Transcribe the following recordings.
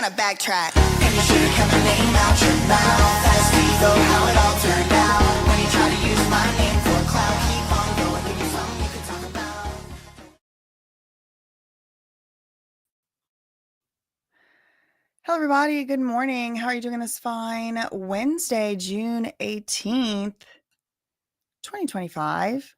gonna backtrack. And you should've kept my name out your mouth. Ask me though how it all turned out. When you try to use my name for clout, keep on going, give you something you can talk about. Hello everybody, good morning. How are you doing this fine Wednesday, June 18th, 2025.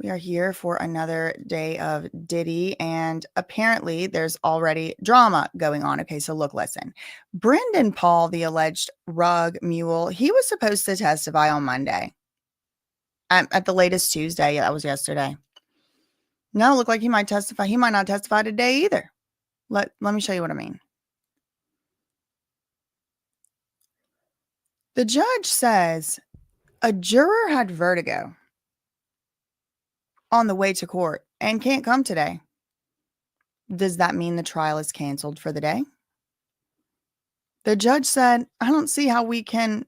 We are here for another day of Diddy, and apparently there's already drama going on. Okay, so look, listen. Brendan Paul, the alleged rug mule, he was supposed to testify on Monday. At the latest Tuesday. Yeah, that was yesterday. Now it looked like he might testify. He might not testify today either. Let me show you what I mean. The judge says a juror had vertigo on the way to court and can't come today. Does that mean the trial is canceled for the day? The judge said, I don't see how we can.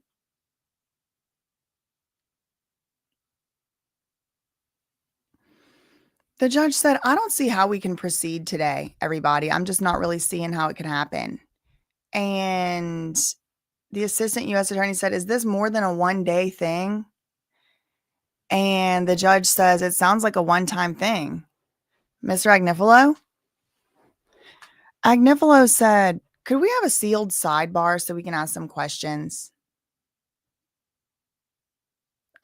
The judge said, I don't see how we can proceed today, everybody. I'm just not really seeing how it could happen. And the assistant U.S. attorney said, is this more than a one-day thing? And the judge says, it sounds like a one-time thing. Mr. Agnifilo said, could we have a sealed sidebar so we can ask some questions?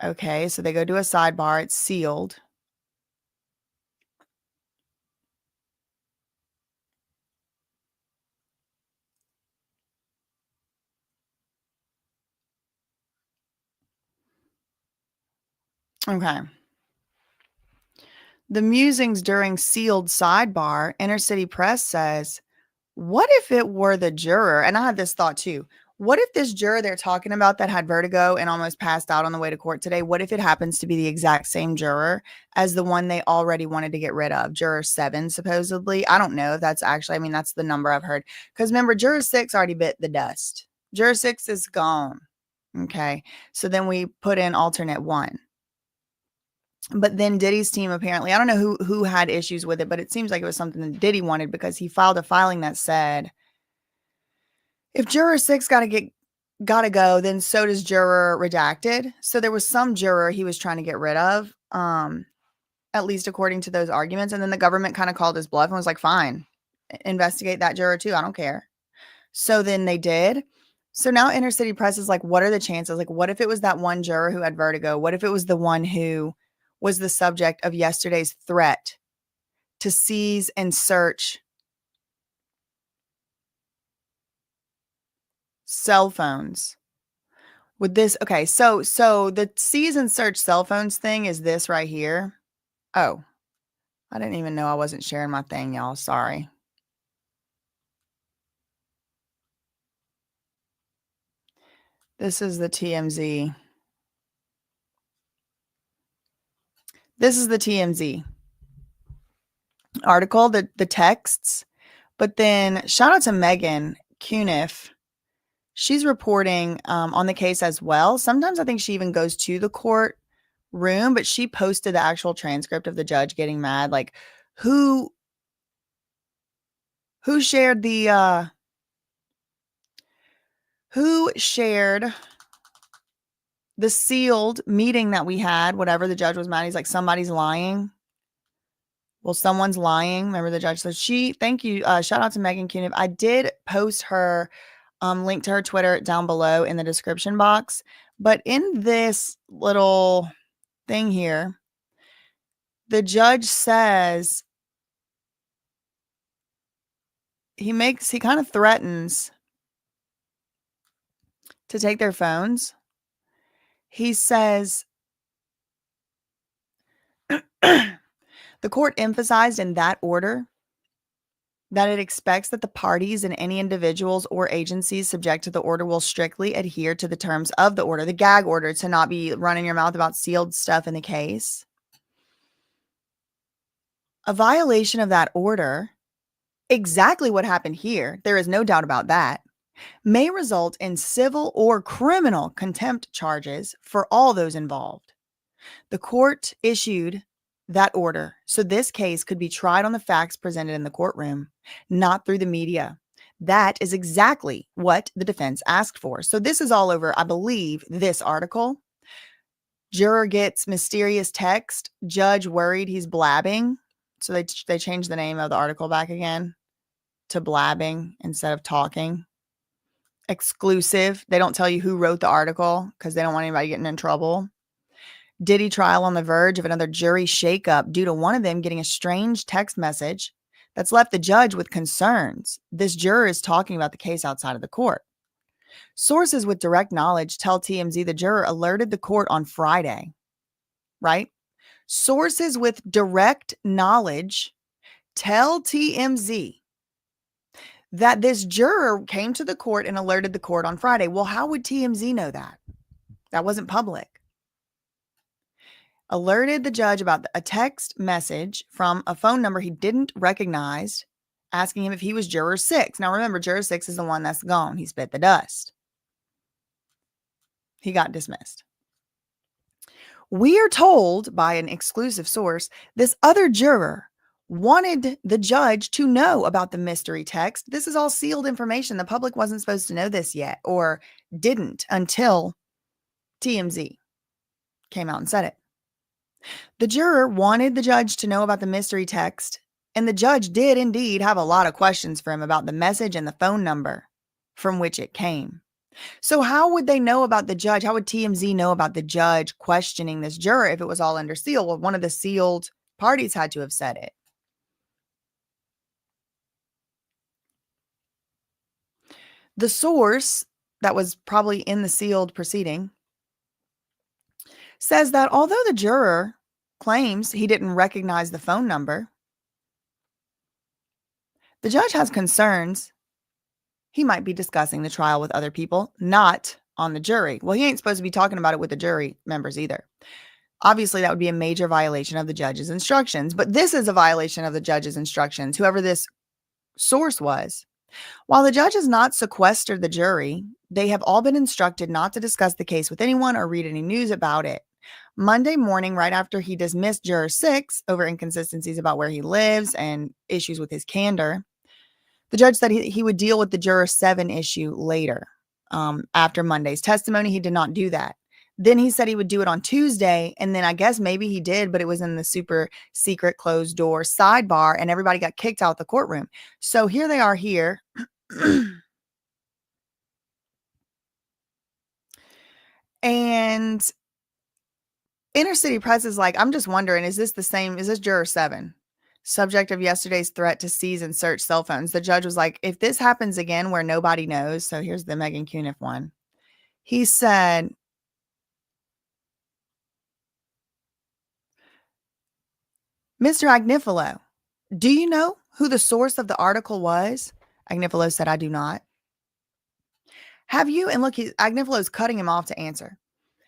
Okay, so they go to a sidebar. It's sealed. Okay. The musings during sealed sidebar, Inner City Press says, what if it were the juror? And I had this thought too. What if this juror they're talking about that had vertigo and almost passed out on the way to court today, what if it happens to be the exact same juror as the one they already wanted to get rid of? Juror 7, supposedly. I don't know if that's actually, I mean, that's the number I've heard. Because remember, juror 6 already bit the dust. Juror 6 is gone. Okay. So then we put in alternate 1. But then Diddy's team, apparently, I don't know who had issues with it, but it seems like it was something that Diddy wanted because he filed a filing that said, if juror 6 gotta go, then so does juror redacted. So there was some juror he was trying to get rid of, at least according to those arguments. And then the government kind of called his bluff and was like, fine, investigate that juror too. I don't care. So then they did. So now Inner City Press is like, what are the chances? Like, what if it was that one juror who had vertigo? What if it was the one who was the subject of yesterday's threat to seize and search cell phones? With this, okay, so the seize and search cell phones thing is this right here. Oh, I didn't even know I wasn't sharing my thing, y'all. Sorry. This is the TMZ. This is the TMZ article, the texts. But then shout out to Megan Cuniff. She's reporting on the case as well. Sometimes I think she even goes to the court room, but she posted the actual transcript of the judge getting mad. Like, who shared the sealed meeting that we had? Whatever, the judge was mad. He's like, somebody's lying. Well, someone's lying. Remember, the judge said, thank you. Shout out to Megan Cuniff. I did post her link to her Twitter down below in the description box. But in this little thing here, the judge says he kind of threatens to take their phones. He says, the court emphasized in that order that it expects that the parties and any individuals or agencies subject to the order will strictly adhere to the terms of the order, the gag order, to not be running your mouth about sealed stuff in the case. A violation of that order, exactly what happened here, there is no doubt about that, may result in civil or criminal contempt charges for all those involved. The court issued that order so this case could be tried on the facts presented in the courtroom, not through the media. That is exactly what the defense asked for. So this is all over, I believe, this article. Juror gets mysterious text. Judge worried he's blabbing. So they changed the name of the article back again to blabbing instead of talking. Exclusive. They don't tell you who wrote the article because they don't want anybody getting in trouble. Diddy trial on the verge of another jury shakeup due to one of them getting a strange text message that's left the judge with concerns. This juror is talking about the case outside of the court. Sources with direct knowledge tell TMZ the juror alerted the court on Friday, right? Sources with direct knowledge tell TMZ that this juror came to the court and alerted the court on Friday. Well, how would TMZ know that? That wasn't public. Alerted the judge about a text message from a phone number he didn't recognize, asking him if he was juror 6. Now remember, juror 6 is the one that's gone. He spit the dust. He got dismissed. We are told by an exclusive source, this other juror wanted the judge to know about the mystery text. This is all sealed information. The public wasn't supposed to know this yet, or didn't until TMZ came out and said it. The juror wanted the judge to know about the mystery text, and the judge did indeed have a lot of questions for him about the message and the phone number from which it came. So how would they know about the judge? How would TMZ know about the judge questioning this juror if it was all under seal? Well, one of the sealed parties had to have said it. The source that was probably in the sealed proceeding says that although the juror claims he didn't recognize the phone number, the judge has concerns he might be discussing the trial with other people, not on the jury. Well, he ain't supposed to be talking about it with the jury members either. Obviously, that would be a major violation of the judge's instructions, but this is a violation of the judge's instructions, whoever this source was. While the judge has not sequestered the jury, they have all been instructed not to discuss the case with anyone or read any news about it. Monday morning, right after he dismissed juror 6 over inconsistencies about where he lives and issues with his candor, the judge said he would deal with the juror 7 issue later. After Monday's testimony, he did not do that. Then he said he would do it on Tuesday, and then I guess maybe he did, but it was in the super secret closed door sidebar, and everybody got kicked out the courtroom. So here they are here. And Inner City Press is like, I'm just wondering, is this the same? Is this juror 7? Subject of yesterday's threat to seize and search cell phones. The judge was like, if this happens again where nobody knows. So here's the Megan Cuniff one. He said, Mr. Agnifilo, do you know who the source of the article was? Agnifilo said, I do not. Have you, and look, Agnifilo's cutting him off to answer.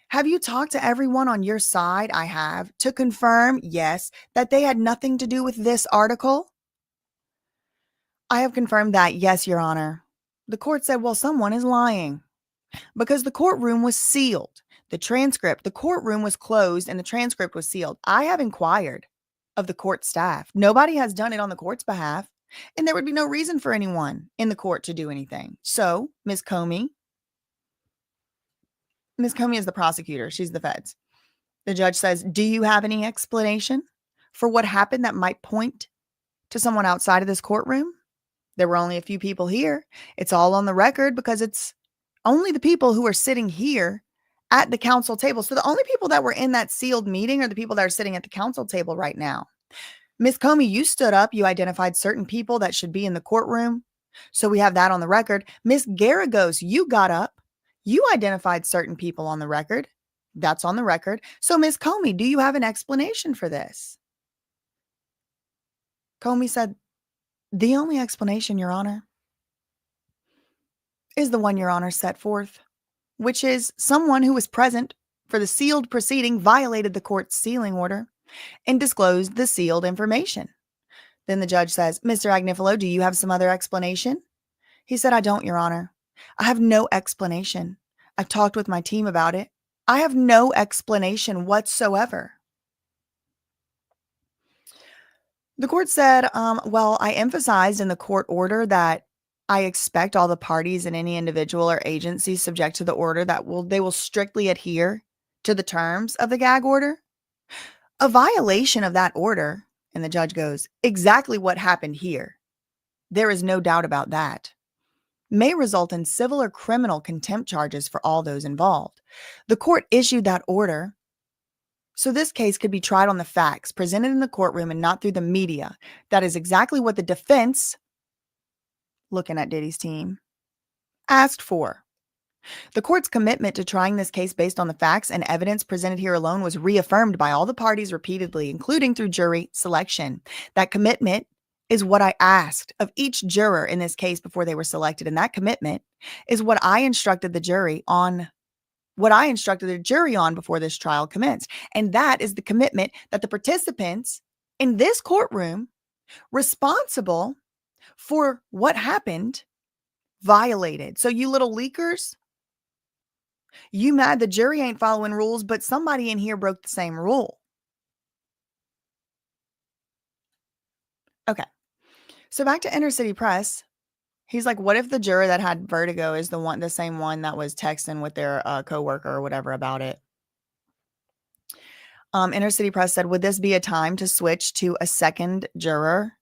Have you talked to everyone on your side? I have, to confirm, yes, that they had nothing to do with this article. I have confirmed that, yes, Your Honor. The court said, well, someone is lying because the courtroom was sealed. The courtroom was closed and the transcript was sealed. I have inquired of the court staff. Nobody has done it on the court's behalf, and there would be no reason for anyone in the court to do anything. So, Ms. Comey is the prosecutor. She's the feds. The judge says, do you have any explanation for what happened that might point to someone outside of this courtroom? There were only a few people here. It's all on the record because it's only the people who are sitting here at the council table. So the only people that were in that sealed meeting are the people that are sitting at the council table right now. Ms. Comey, you stood up. You identified certain people that should be in the courtroom. So we have that on the record. Ms. Garagos, you got up. You identified certain people on the record. That's on the record. So Ms. Comey, do you have an explanation for this? Comey said, the only explanation, Your Honor, is the one Your Honor set forth, which is someone who was present for the sealed proceeding violated the court's sealing order and disclosed the sealed information. Then the judge says, Mr. Agnifilo, do you have some other explanation? He said, I don't, Your Honor. I have no explanation. I've talked with my team about it. I have no explanation whatsoever. The court said, well, I emphasized in the court order that I expect all the parties and any individual or agency subject to the order they will strictly adhere to the terms of the gag order. A violation of that order, and the judge goes, exactly what happened here, there is no doubt about that, may result in civil or criminal contempt charges for all those involved. The court issued that order so this case could be tried on the facts presented in the courtroom and not through the media. That is exactly what the defense, looking at Diddy's team, asked for. The court's commitment to trying this case based on the facts and evidence presented here alone was reaffirmed by all the parties repeatedly, including through jury selection. That commitment is what I asked of each juror in this case before they were selected, and that commitment is what I instructed the jury on before this trial commenced. And that is the commitment that the participants in this courtroom responsible for what happened violated. So you little leakers, you mad the jury ain't following rules, but somebody in here broke the same rule. Okay. So back to Inner City Press. He's like, what if the juror that had vertigo is the same one that was texting with their coworker or whatever about it? Inner City Press said, would this be a time to switch to a second juror?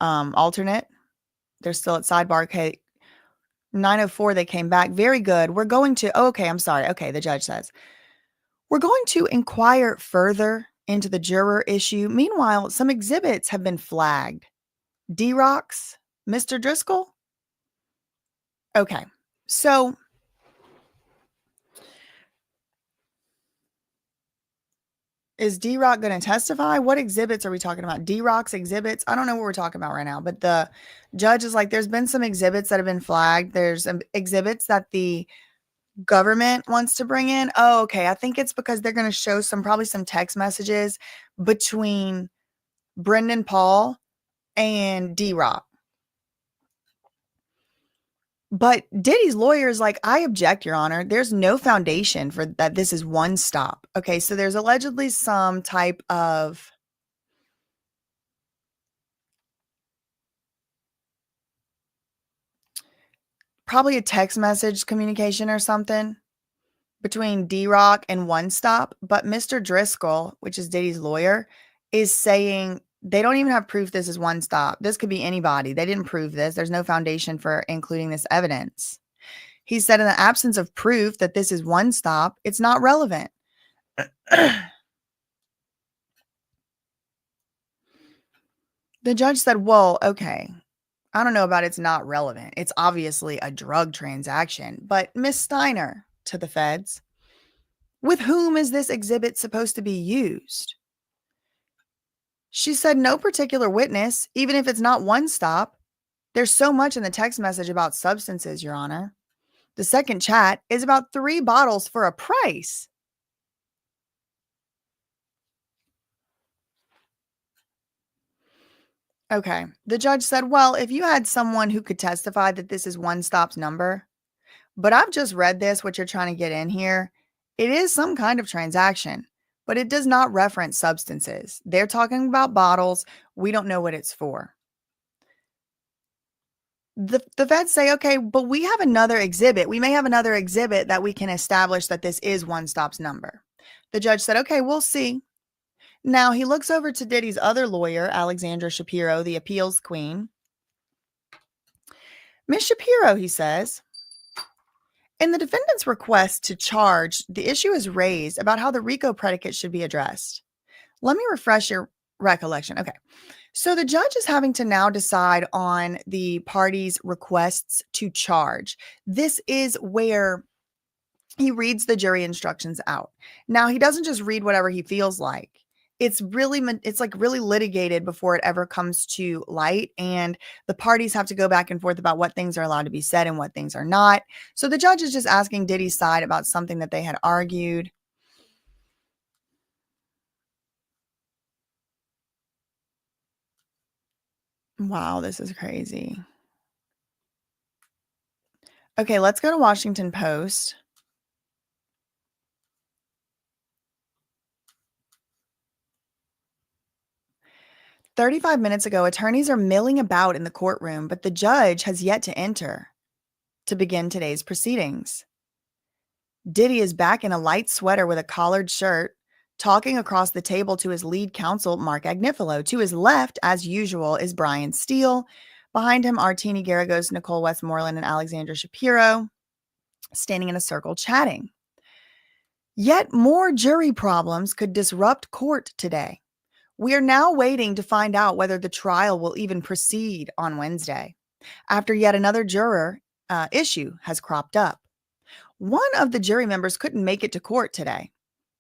Alternate. They're still at sidebar. Okay. 9:04, they came back. Very good. We're going to, okay, I'm sorry. Okay, the judge says, we're going to inquire further into the juror issue. Meanwhile, some exhibits have been flagged. D-Rocks, Mr. Driscoll? Okay, so is D-Rock going to testify? What exhibits are we talking about? D-Rock's exhibits? I don't know what we're talking about right now, but the judge is like, there's been some exhibits that have been flagged. There's exhibits that the government wants to bring in. Oh, okay. I think it's because they're going to show probably some text messages between Brendan Paul and D-Rock. But Diddy's lawyer is like, I object, Your Honor. There's no foundation for that. This is one stop. Okay, so there's allegedly some type of probably a text message communication or something between D-Rock and One Stop. But Mr. Driscoll, which is Diddy's lawyer, is saying they don't even have proof this is One Stop. This could be anybody. They didn't prove this. There's no foundation for including this evidence. He said in the absence of proof that this is One Stop, it's not relevant. The judge said, well, okay, I don't know about it's not relevant. It's obviously a drug transaction. But Miss Steiner, to the feds, with whom is this exhibit supposed to be used? She said no particular witness, even if it's not One Stop. There's so much in the text message about substances, Your Honor. The second chat is about 3 bottles for a price. Okay. The judge said, well, if you had someone who could testify that this is One Stop's number, but I've just read this, what you're trying to get in here, it is some kind of transaction, but it does not reference substances. They're talking about bottles. We don't know what it's for. The feds say, okay, but we have another exhibit. We may have another exhibit that we can establish that this is One Stop's number. The judge said, okay, we'll see. Now he looks over to Diddy's other lawyer, Alexandra Shapiro, the appeals queen. Miss Shapiro, he says, in the defendant's request to charge, the issue is raised about how the RICO predicate should be addressed. Let me refresh your recollection. Okay. So the judge is having to now decide on the parties' requests to charge. This is where he reads the jury instructions out. Now, he doesn't just read whatever he feels like. It's really litigated before it ever comes to light. And the parties have to go back and forth about what things are allowed to be said and what things are not. So the judge is just asking Diddy's side about something that they had argued. Wow, this is crazy. Okay, let's go to Washington Post. 35 minutes ago, attorneys are milling about in the courtroom, but the judge has yet to enter to begin today's proceedings. Diddy is back in a light sweater with a collared shirt, talking across the table to his lead counsel, Mark Agnifilo. To his left, as usual, is Brian Steele. Behind him are Teeny Garagos, Nicole Westmoreland, and Alexandra Shapiro, standing in a circle chatting. Yet more jury problems could disrupt court today. We are now waiting to find out whether the trial will even proceed on Wednesday, after yet another juror issue has cropped up. One of the jury members couldn't make it to court today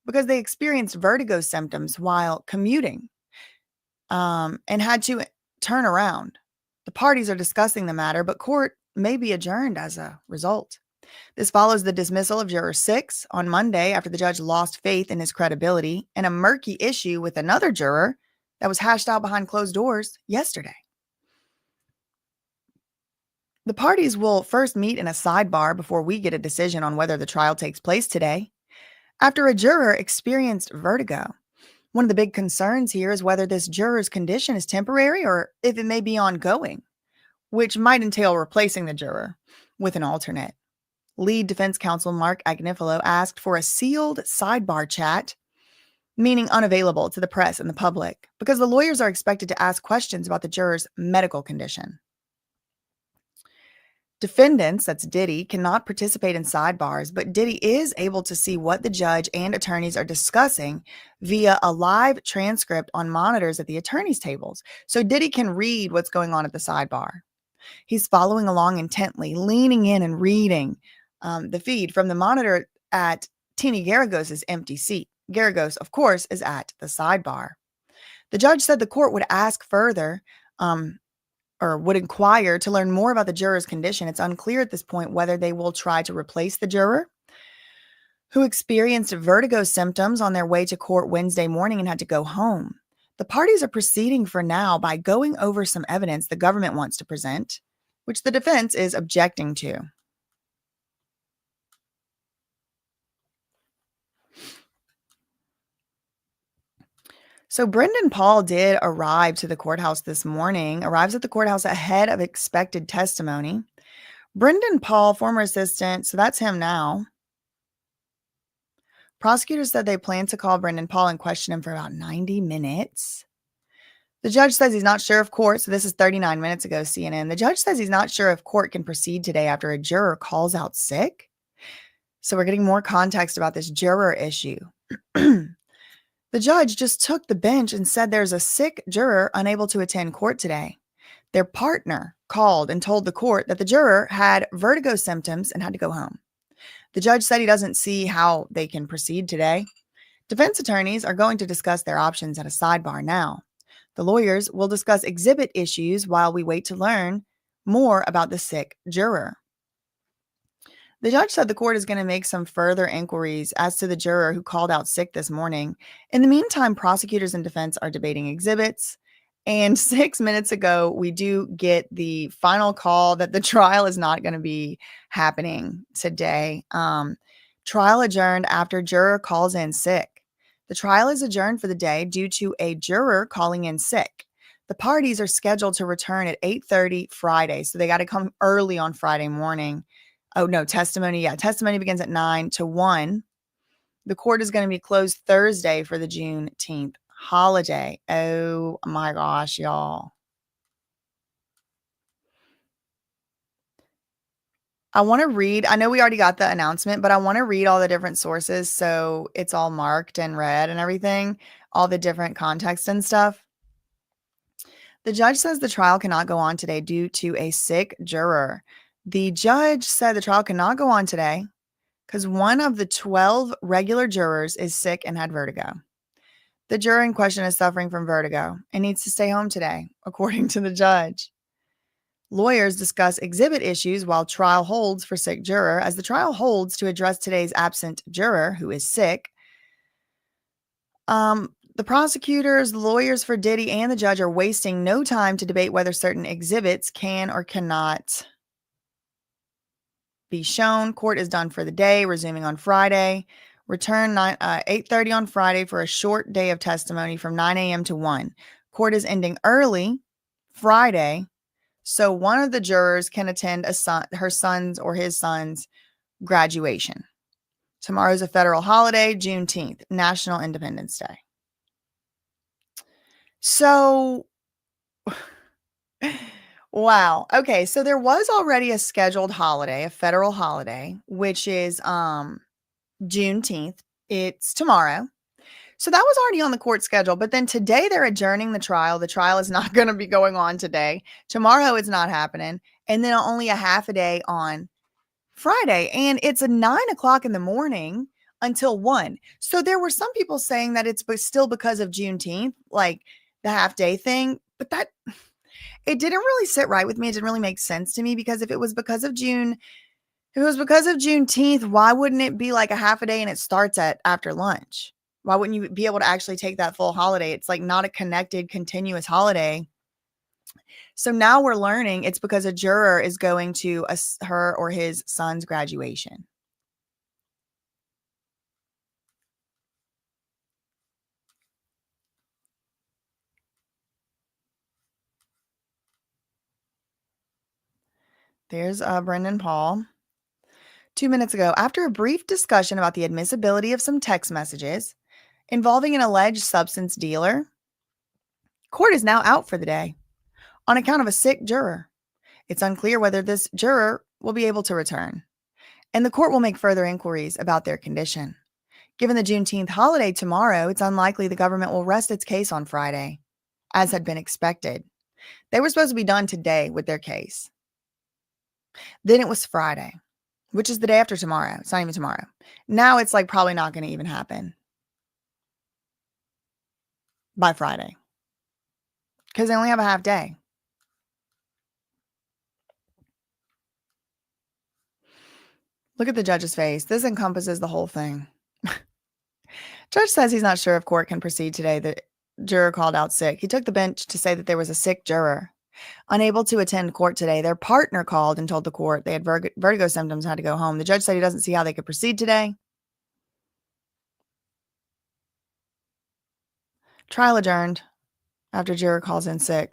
because they experienced vertigo symptoms while commuting and had to turn around. The parties are discussing the matter, but court may be adjourned as a result. This follows the dismissal of Juror 6 on Monday after the judge lost faith in his credibility and a murky issue with another juror that was hashed out behind closed doors yesterday. The parties will first meet in a sidebar before we get a decision on whether the trial takes place today. After a juror experienced vertigo, one of the big concerns here is whether this juror's condition is temporary or if it may be ongoing, which might entail replacing the juror with an alternate. Lead defense counsel Mark Agnifilo asked for a sealed sidebar chat, meaning unavailable to the press and the public, because the lawyers are expected to ask questions about the juror's medical condition. Defendants, that's Diddy, cannot participate in sidebars, but Diddy is able to see what the judge and attorneys are discussing via a live transcript on monitors at the attorneys' tables. So Diddy can read what's going on at the sidebar. He's following along intently, leaning in and reading the feed from the monitor at Teeny Garagos' empty seat. Garagos, of course, is at the sidebar. The judge said the court would ask further or would inquire to learn more about the juror's condition. It's unclear at this point whether they will try to replace the juror who experienced vertigo symptoms on their way to court Wednesday morning and had to go home. The parties are proceeding for now by going over some evidence the government wants to present, which the defense is objecting to. So Brendan Paul did arrive to the courthouse this morning, arrives at the courthouse ahead of expected testimony. Brendan Paul, former assistant, so that's him now. Prosecutors said they plan to call Brendan Paul and question him for about 90 minutes. The judge says he's not sure if court, so this is 39 minutes ago, CNN. The judge says he's not sure if court can proceed today after a juror calls out sick. So we're getting more context about this juror issue. The judge just took the bench and said there's a sick juror unable to attend court today. Their partner called and told the court that the juror had vertigo symptoms and had to go home. The judge said he doesn't see how they can proceed today. Defense attorneys are going to discuss their options at a sidebar now. The lawyers will discuss exhibit issues while we wait to learn more about the sick juror. The judge said the court is going to make some further inquiries as to the juror who called out sick this morning. In the meantime, prosecutors and defense are debating exhibits. And 6 minutes ago, we do get the final call that the trial is not going to be happening today. Trial adjourned after juror calls in sick. The trial is adjourned for the day due to a juror calling in sick. The parties are scheduled to return at 8:30 Friday, so they got to come early on Friday morning. Oh, no, testimony. Yeah, testimony begins at 9 to 1. The court is going to be closed Thursday for the Juneteenth holiday. Oh, my gosh, y'all. I want to read. I know we already got the announcement, but I want to read all the different sources so it's all marked and read and everything, all the different context and stuff. The judge says the trial cannot go on today due to a sick juror. The judge said the trial cannot go on today because one of the 12 regular jurors is sick and had vertigo. The juror in question is suffering from vertigo and needs to stay home today, according to the judge. Lawyers discuss exhibit issues while trial holds for sick juror. As the trial holds to address today's absent juror who is sick, the prosecutors, the lawyers for Diddy, and the judge are wasting no time to debate whether certain exhibits can or cannot be shown. Court is done for the day, resuming on Friday. Return 8:30 on Friday for a short day of testimony from 9 a.m. to 1. Court is ending early Friday, so one of the jurors can attend her son's or his son's graduation. Tomorrow's a federal holiday, Juneteenth, National Independence Day. So, wow. Okay, so there was already a scheduled holiday, a federal holiday, which is Juneteenth. It's tomorrow. So that was already on the court schedule, but then today they're adjourning the trial. The trial is not going to be going on today. Tomorrow it's not happening. And then only a half a day on Friday. And it's a 9:00 in the morning until 1. So there were some people saying that it's still because of Juneteenth, like the half day thing. But it didn't really sit right with me. It didn't really make sense to me, because if it was because of Juneteenth, why wouldn't it be like a half a day and it starts after lunch? Why wouldn't you be able to actually take that full holiday? It's like not a connected, continuous holiday. So now we're learning it's because a juror is going to her or his son's graduation. There's Brendan Paul. 2 minutes ago, after a brief discussion about the admissibility of some text messages involving an alleged substance dealer, court is now out for the day on account of a sick juror. It's unclear whether this juror will be able to return, and the court will make further inquiries about their condition. Given the Juneteenth holiday tomorrow, it's unlikely the government will rest its case on Friday, as had been expected. They were supposed to be done today with their case. Then it was Friday, which is the day after tomorrow. It's not even tomorrow. Now it's like probably not going to even happen by Friday, because they only have a half day. Look at the judge's face. This encompasses the whole thing. Judge says he's not sure if court can proceed today. The juror called out sick. He took the bench to say that there was a sick juror unable to attend court today. Their partner called and told the court they had vertigo symptoms and had to go home. The judge said he doesn't see how they could proceed today. Trial adjourned after juror calls in sick.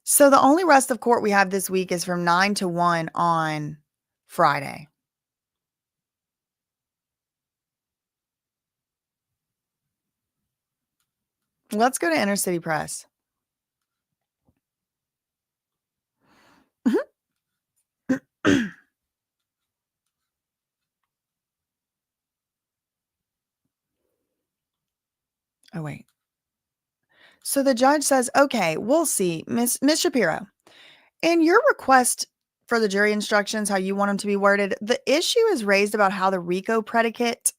So the only rest of court we have this week is from 9 to 1 on Friday. Let's go to Inner City Press. Oh, wait. So the judge says, okay, we'll see. Miss Shapiro, in your request for the jury instructions, how you want them to be worded, the issue is raised about how the RICO predicate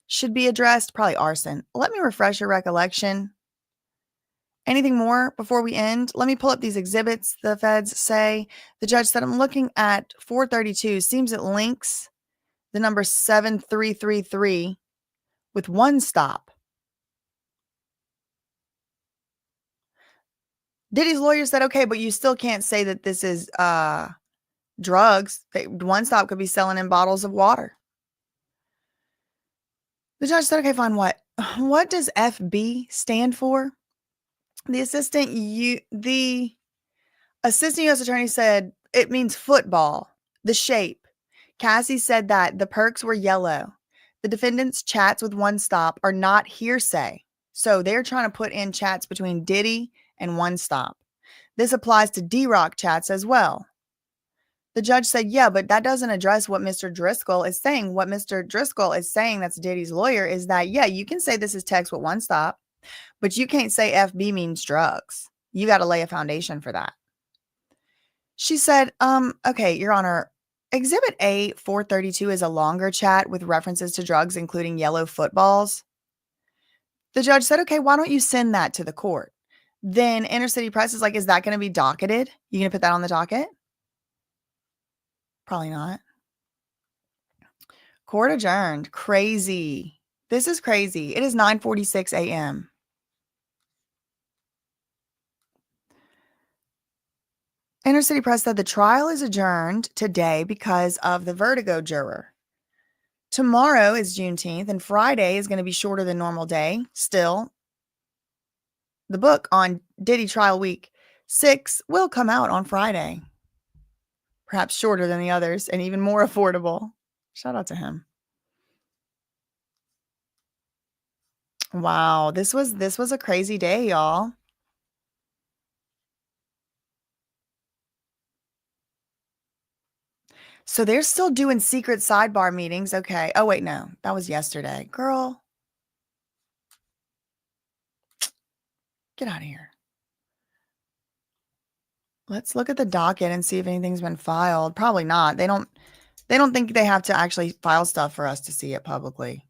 should be addressed, probably arson. Let me refresh your recollection. Anything more before we end? Let me pull up these exhibits the feds say. The judge said, I'm looking at 432. Seems it links the number 7333 with one stop. Diddy's lawyer said, okay, but you still can't say that this is drugs. One stop could be selling in bottles of water. The judge said, okay, fine, what? What does FB stand for? The assistant U.S. attorney said it means football, the shape. Cassie said that the perks were yellow. The defendant's chats with One Stop are not hearsay. So they're trying to put in chats between Diddy and One Stop. This applies to D-Rock chats as well. The judge said, yeah, but that doesn't address what Mr. Driscoll is saying. What Mr. Driscoll is saying, that's Diddy's lawyer, is that, yeah, you can say this is text with One Stop, but you can't say FB means drugs. You got to lay a foundation for that. She said, okay, Your Honor, Exhibit A 432 is a longer chat with references to drugs, including yellow footballs. The judge said, okay, why don't you send that to the court? Then Inner City Press is like, is that going to be docketed? You going to put that on the docket? Probably not. Court adjourned. Crazy. This is crazy. It is 9:46 a.m. Inner City Press said the trial is adjourned today because of the vertigo juror. Tomorrow is Juneteenth, and Friday is going to be shorter than normal day. Still, The book on Diddy trial week 6 will come out on Friday. Perhaps shorter than the others and even more affordable. Shout out to him. Wow, this was a crazy day, y'all. So they're still doing secret sidebar meetings. Okay. Oh wait, no. That was yesterday. Girl, get out of here. Let's look at the docket and see if anything's been filed. Probably not. They don't think they have to actually file stuff for us to see it publicly.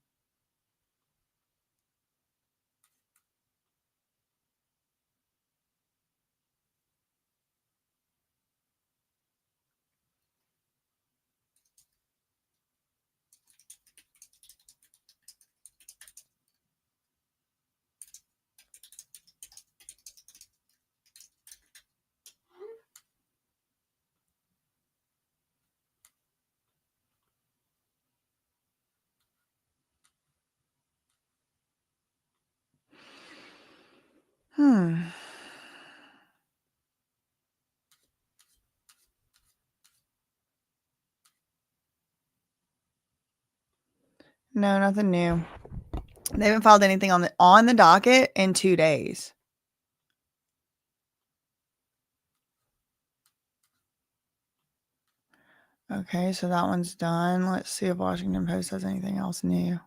No, nothing new. They haven't filed anything on the docket in 2 days. Okay, so that one's done. Let's see if Washington Post has anything else new.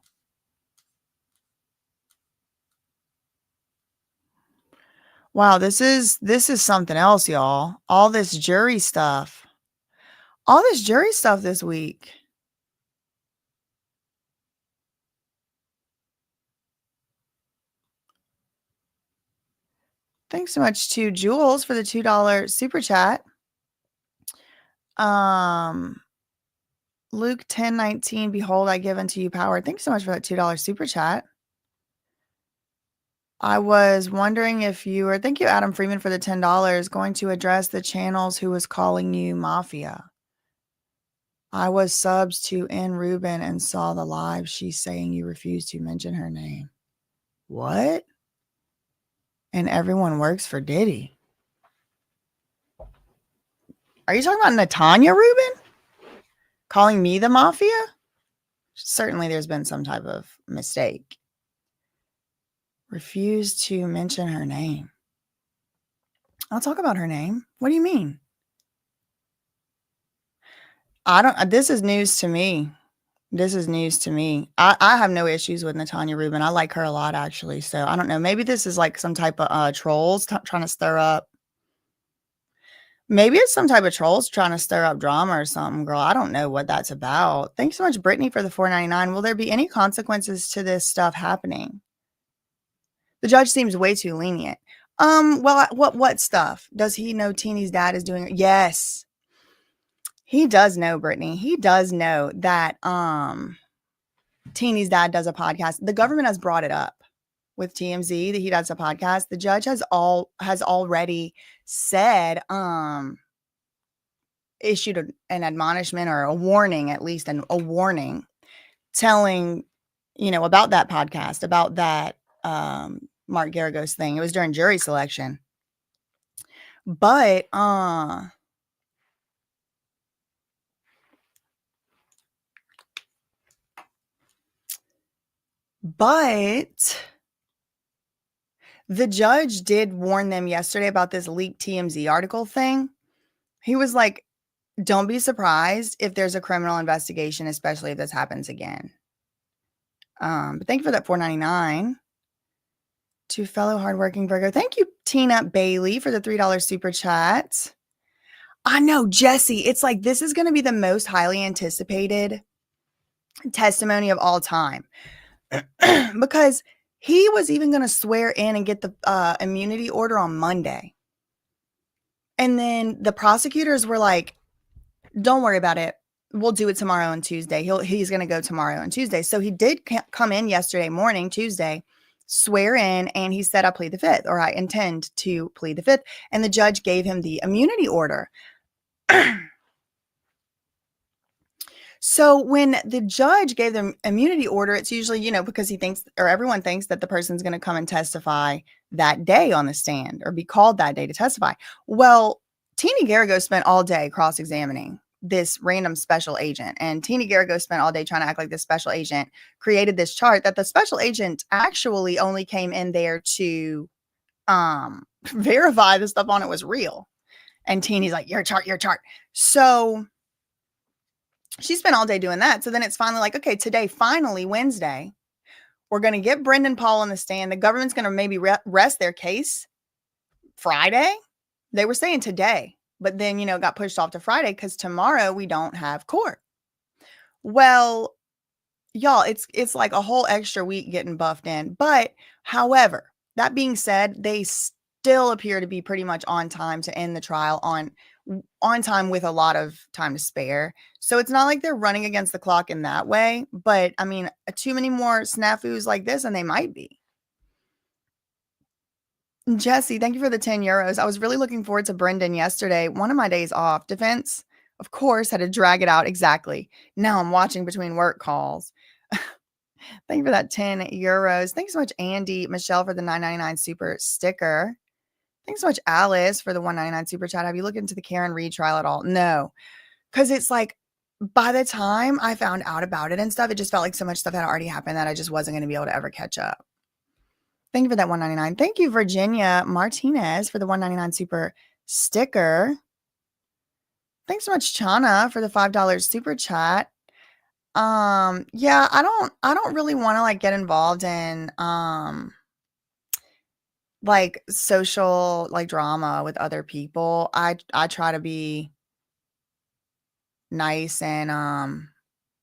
Wow, this is something else, y'all. All this jury stuff. All this jury stuff this week. Thanks so much to Jules for the $2 super chat. Luke 10:19, behold, I give unto you power. Thanks so much for that $2 super chat. I was wondering if you were, thank you, Adam Freeman, for the $10, going to address the channels who was calling you mafia. I was subs to N. Rubin and saw the live. She's saying you refused to mention her name. What? And everyone works for Diddy. Are you talking about Natanya Rubin? Calling me the mafia? Certainly there's been some type of mistake. Refused to mention her name. I'll talk about her name. What do you mean? This is news to me. This is news to me. I have no issues with Natanya Rubin. I like her a lot, actually. So I don't know. Maybe this is like some type of trolls trying to stir up. Maybe it's some type of trolls trying to stir up drama or something, girl. I don't know what that's about. Thanks so much, Brittany, for the $4.99. Will there be any consequences to this stuff happening? The judge seems way too lenient. Well, what stuff? Does he know Teeny's dad is doing? Yes. He does know, Brittany. He does know that Teeny's dad does a podcast. The government has brought it up with TMZ that he does a podcast. The judge has already said issued an admonishment or a warning, at least a warning, telling, about that podcast, about that Mark Garagos thing. It was during jury selection. But the judge did warn them yesterday about this leaked TMZ article thing. He was like, don't be surprised if there's a criminal investigation, especially if this happens again. But thank you for that $4.99. To fellow hardworking Virgo. Thank you, Tina Bailey, for the $3 super chat. I know, Jesse. It's like this is going to be the most highly anticipated testimony of all time. Because he was even going to swear in and get the immunity order on Monday. And then the prosecutors were like, don't worry about it. We'll do it tomorrow and Tuesday. He's going to go tomorrow and Tuesday. So he did come in yesterday morning, Tuesday, swear in, and he said, I plead the fifth, or I intend to plead the fifth. And the judge gave him the immunity order. So when the judge gave them immunity order, it's usually, because he thinks, or everyone thinks, that the person's going to come and testify that day on the stand or be called that day to testify. Well, Teeny Garrigo spent all day cross-examining this random special agent, and Teeny Garrigo spent all day trying to act like this special agent created this chart that the special agent actually only came in there to verify the stuff on it was real. And Teeny's like, your chart, your chart. So she spent all day doing that. So then it's finally like, okay, today, finally, Wednesday, we're going to get Brendan Paul on the stand. The government's going to maybe rest their case Friday. They were saying today, but then, it got pushed off to Friday because tomorrow we don't have court. Well, y'all, it's like a whole extra week getting buffed in. But however, that being said, they still appear to be pretty much on time to end the trial on time with a lot of time to spare. So it's not like they're running against the clock in that way. But I mean, too many more snafus like this, and they might be. Jesse, thank you for the 10 euros. I was really looking forward to Brendan yesterday. One of my days off. Defense, of course, had to drag it out. Exactly. Now I'm watching between work calls. Thank you for that 10 euros. Thanks so much, Andy, Michelle, for the 9.99 super sticker. Thanks so much, Alice, for the 1.99 super chat. Have you looked into the Karen Reed trial at all? No, because it's like by the time I found out about it and stuff, it just felt like so much stuff had already happened that I just wasn't going to be able to ever catch up. Thank you for that 1.99. Thank you, Virginia Martinez, for the 1.99 super sticker. Thanks so much, Chana, for the $5 super chat. Yeah, I don't really want to like get involved in like social like drama with other people. I try to be nice and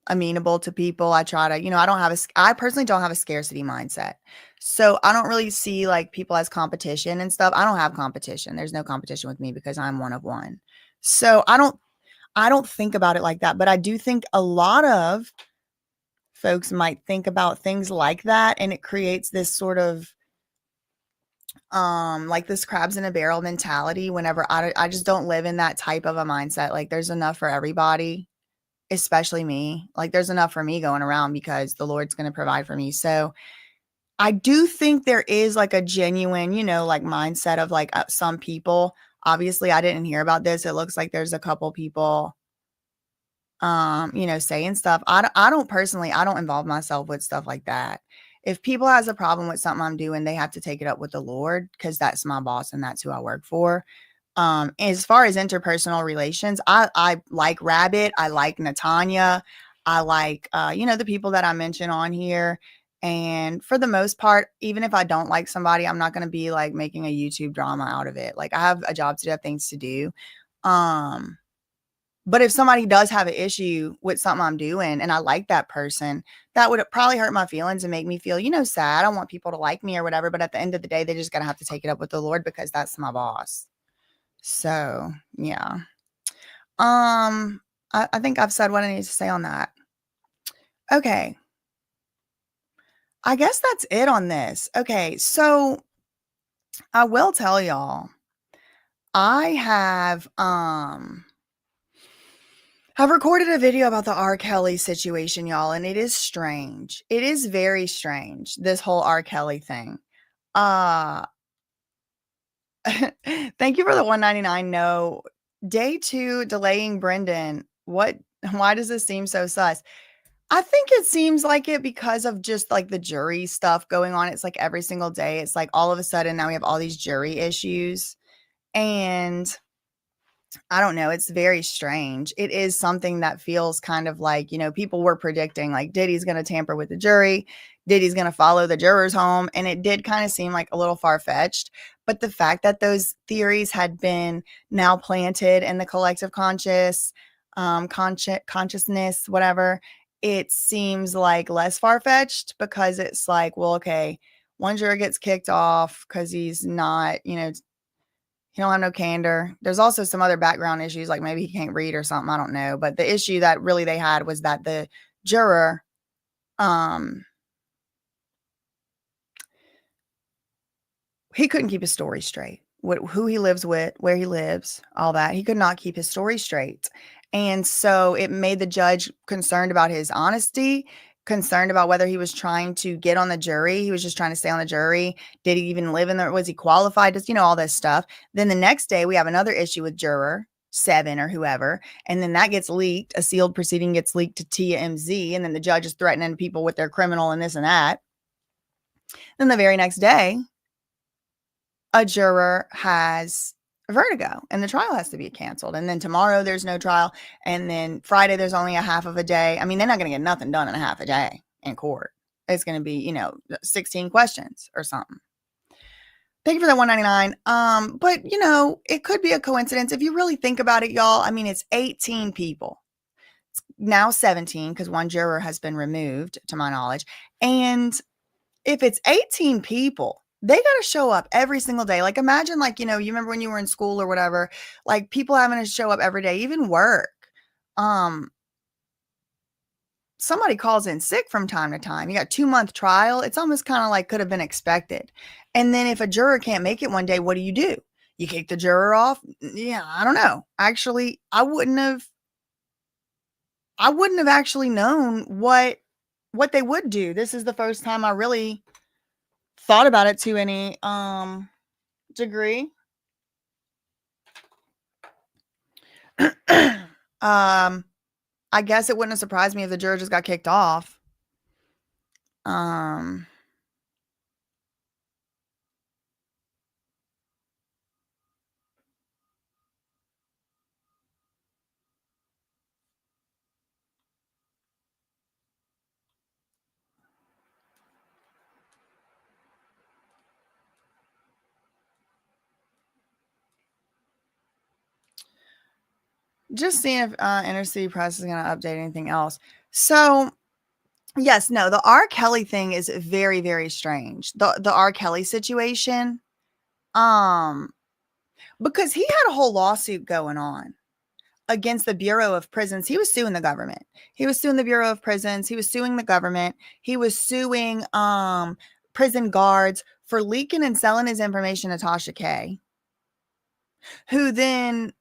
amenable to people. I try to, I personally don't have a scarcity mindset. So I don't really see like people as competition and stuff. I don't have competition. There's no competition with me because I'm one of one. So I don't think about it like that, but I do think a lot of folks might think about things like that, and it creates this sort of like this crabs in a barrel mentality whenever I just don't live in that type of a mindset. Like there's enough for everybody, especially me. Like there's enough for me going around because the Lord's going to provide for me. So I do think there is like a genuine, like mindset of like some people. Obviously, I didn't hear about this. It looks like there's a couple people saying stuff. I don't personally, I don't involve myself with stuff like that. If people has a problem with something I'm doing, they have to take it up with the Lord because that's my boss and that's who I work for. As far as interpersonal relations, I like Rabbit. I like Natanya. I like, the people that I mention on here. And for the most part, even if I don't like somebody, I'm not going to be like making a YouTube drama out of it. Like I have a job to do, I have things to do. But if somebody does have an issue with something I'm doing and I like that person, that would probably hurt my feelings and make me feel, sad. I don't want people to like me or whatever. But at the end of the day, they just got to have to take it up with the Lord because that's my boss. So, yeah. I think I've said what I need to say on that. Okay. I guess that's it on this. Okay. So I will tell y'all, I have, I've recorded a video about the R. Kelly situation, y'all, and it is strange. It is very strange, this whole R. Kelly thing. Thank you for the 199. No, day 2 delaying Brendan. Why does this seem so sus? I think it seems like it because of just like the jury stuff going on. It's like every single day. It's like all of a sudden now we have all these jury issues, and I don't know. It's very strange. It is something that feels kind of like, people were predicting like Diddy's going to tamper with the jury. Diddy's going to follow the jurors home. And it did kind of seem like a little far-fetched. But the fact that those theories had been now planted in the collective consciousness, whatever, it seems like less far-fetched because it's like, well, okay, one juror gets kicked off because he's not, he don't have no candor. There's also some other background issues, like maybe he can't read or something. I don't know. But the issue that really they had was that the juror, he couldn't keep his story straight. Who he lives with, where he lives, all that. He could not keep his story straight. And so it made the judge concerned about his honesty. concerned about whether he was trying to get on the jury. He was just trying to stay on the jury. Did he even live in there? Was he qualified? Just, all this stuff. Then the next day we have another issue with juror 7 or whoever. And then that gets leaked. A sealed proceeding gets leaked to TMZ. And then the judge is threatening people with their criminal and this and that. Then the very next day, a juror has vertigo and the trial has to be canceled. And then tomorrow there's no trial. And then Friday there's only a half of a day. I mean, they're not going to get nothing done in a half a day in court. It's going to be, 16 questions or something. Thank you for that $1.99. But it could be a coincidence. If you really think about it, y'all, I mean, it's 18 people. It's now 17 because one juror has been removed to my knowledge. And if it's 18 people, they got to show up every single day. Like, imagine, like, you remember when you were in school or whatever, like people having to show up every day, even work. Somebody calls in sick from time to time. You got 2-month trial. It's almost kind of like could have been expected. And then if a juror can't make it one day, what do? You kick the juror off? Yeah, I don't know. Actually, I wouldn't have actually known what they would do. This is the first time I really thought about it to any degree. I guess it wouldn't have surprised me if the juror just got kicked off. Just seeing if Inner City Press is going to update anything else. So, yes, no, the R. Kelly thing is very, very strange. The R. Kelly situation, because he had a whole lawsuit going on against the Bureau of Prisons. He was suing the government. He was suing the Bureau of Prisons. He was suing the government. He was suing prison guards for leaking and selling his information to Tasha K, who then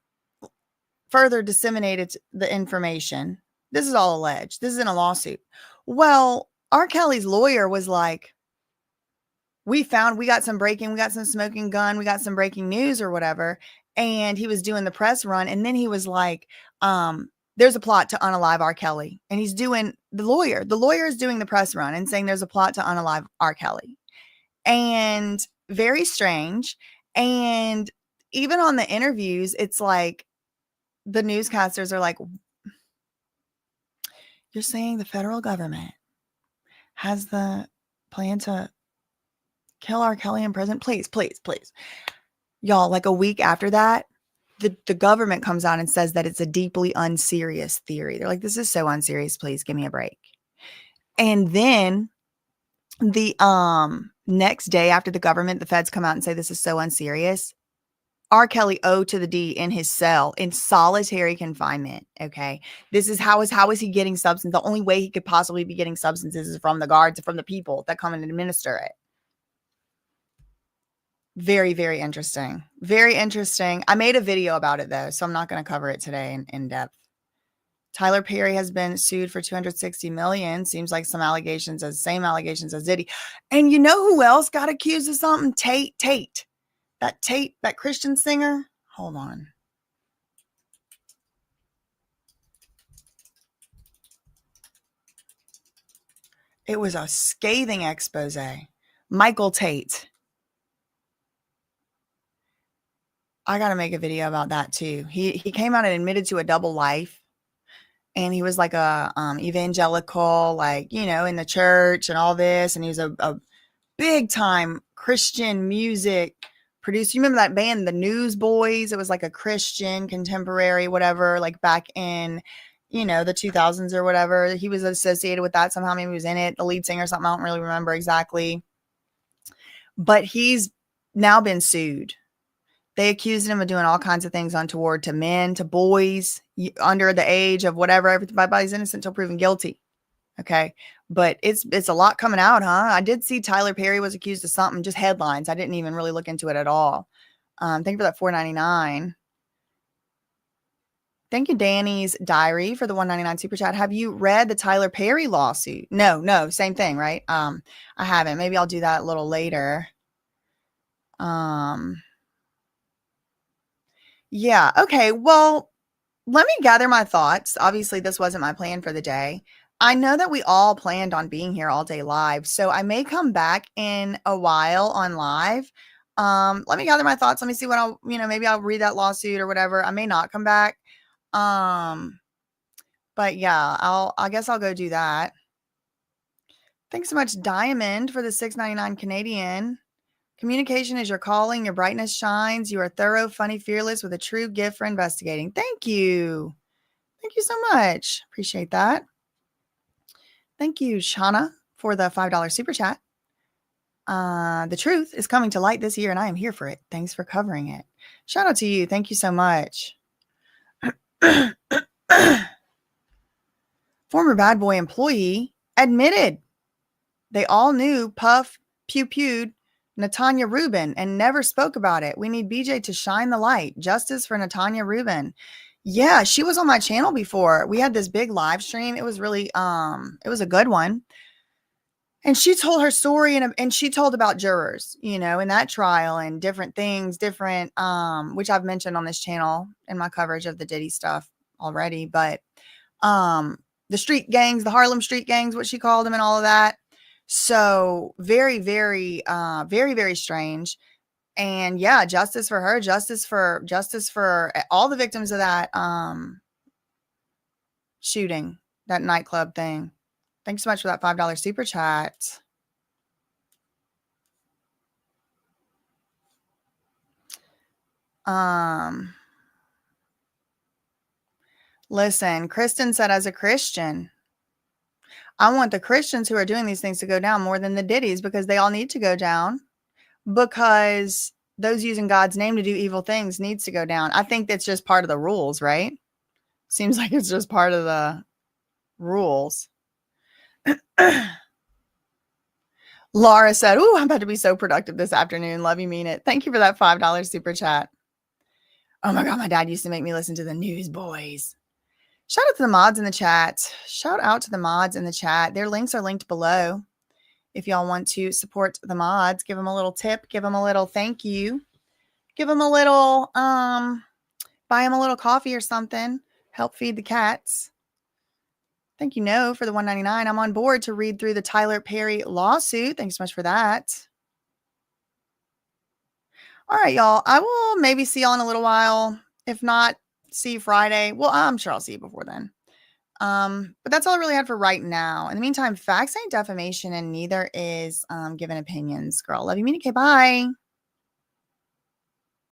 further disseminated the information. This is all alleged. This isn't a lawsuit. Well, R. Kelly's lawyer was like, we got some smoking gun, we got some breaking news or whatever. And he was doing the press run. And then he was like, there's a plot to unalive R. Kelly. And he's doing the lawyer is doing the press run and saying there's a plot to unalive R. Kelly. And very strange. And even on the interviews, it's like, the newscasters are like, you're saying the federal government has the plan to kill R. Kelly in prison? Please, please, please. Y'all, like a week after that, the government comes out and says that it's a deeply unserious theory. They're like, this is so unserious. Please give me a break. And then the next day after the feds come out and say this is so unserious, R. Kelly O to the D in his cell in solitary confinement. Okay. This is how is he getting substance? The only way he could possibly be getting substances is from the guards, from the people that come and administer it. Very, very interesting. Very interesting. I made a video about it though, so I'm not going to cover it today in depth. Tyler Perry has been sued for $260 million. Seems like same allegations as Diddy. And you know who else got accused of something? Tate. That Christian singer. Hold on. It was a scathing expose. Michael Tate. I got to make a video about that too. He came out and admitted to a double life. And he was like a evangelical, like, in the church and all this. And he was a big time Christian music producer. You remember that band, the Newsboys? It was like a Christian contemporary, whatever, like back in, the 2000s or whatever. He was associated with that somehow. Maybe he was in it, the lead singer or something. I don't really remember exactly. But he's now been sued. They accused him of doing all kinds of things untoward to men, to boys under the age of whatever. Everybody's innocent until proven guilty. Okay. But it's a lot coming out, huh? I did see Tyler Perry was accused of something, just headlines. I didn't even really look into it at all. Thank you for that $4.99. Thank you, Danny's Diary, for the 199 super chat. Have you read the Tyler Perry lawsuit? No, same thing, right? I haven't. Maybe I'll do that a little later. Yeah. Okay. Well, let me gather my thoughts. Obviously, this wasn't my plan for the day. I know that we all planned on being here all day live, so I may come back in a while on live. Let me gather my thoughts. Let me see what maybe I'll read that lawsuit or whatever. I may not come back. But yeah, I guess I'll go do that. Thanks so much, Diamond, for the $6.99 Canadian. Communication is your calling. Your brightness shines. You are thorough, funny, fearless, with a true gift for investigating. Thank you. Thank you so much. Appreciate that. Thank you, Shauna, for the $5 super chat. The truth is coming to light this year, and I am here for it. Thanks for covering it. Shout out to you. Thank you so much. Former bad boy employee admitted they all knew Puff pew-pewed Natanya Rubin and never spoke about it. We need BJ to shine the light. Justice for Natanya Rubin. Yeah, she was on my channel before. We had this big live stream. It was really, it was a good one. And she told her story and she told about jurors, in that trial and different things, which I've mentioned on this channel in my coverage of the Diddy stuff already. But the street gangs, the Harlem street gangs, what she called them and all of that. So very, very, very, very strange. And yeah, justice for her, justice for all the victims of that shooting, that nightclub thing. Thanks so much for that $5 super chat. Listen, Kristen said, as a Christian, I want the Christians who are doing these things to go down more than the Diddies, because they all need to go down, because those using God's name to do evil things needs to go down. I think that's just part of the rules, right? Seems like it's just part of the rules. Laura said, "Ooh, I'm about to be so productive this afternoon. Love you, mean it." Thank you for that $5 super chat. Oh my God, my dad used to make me listen to the Newsboys. Shout out to the mods in the chat. Shout out to the mods in the chat. Their links are linked below. If y'all want to support the mods, give them a little tip, give them a little thank you, give them a little, buy them a little coffee or something, help feed the cats. Thank you, No, for the $1.99. I'm on board to read through the Tyler Perry lawsuit. Thanks so much for that. All right, y'all. I will maybe see y'all in a little while. If not, see you Friday. Well, I'm sure I'll see you before then. But that's all I really had for right now. In the meantime, facts ain't defamation, and neither is giving opinions. Girl, love you, mean it. Okay, bye.